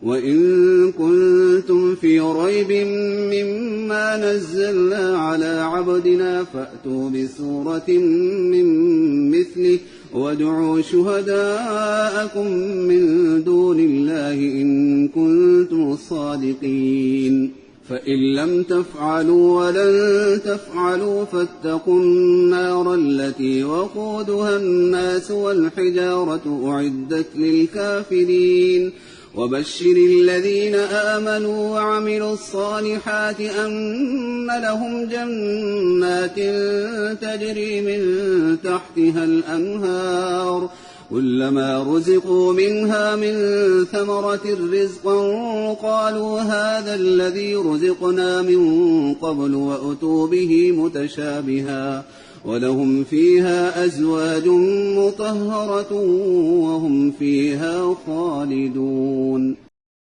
وإن كنتم في ريب مما نزلنا على عبدنا فأتوا بسورة من مثله وادعوا شهداءكم من دون الله إن كنتم صادقين. فإن لم تفعلوا ولن تفعلوا فاتقوا النار التي وقودها الناس والحجارة أعدت للكافرين. وبشر الذين آمنوا وعملوا الصالحات أن لهم جنات تجري من تحتها الأنهار كلما رزقوا منها من ثمرة رزقا قالوا هذا الذي رزقنا من قبل وأتوا به متشابها ولهم فيها أزواج مطهرة وهم فيها خالدون.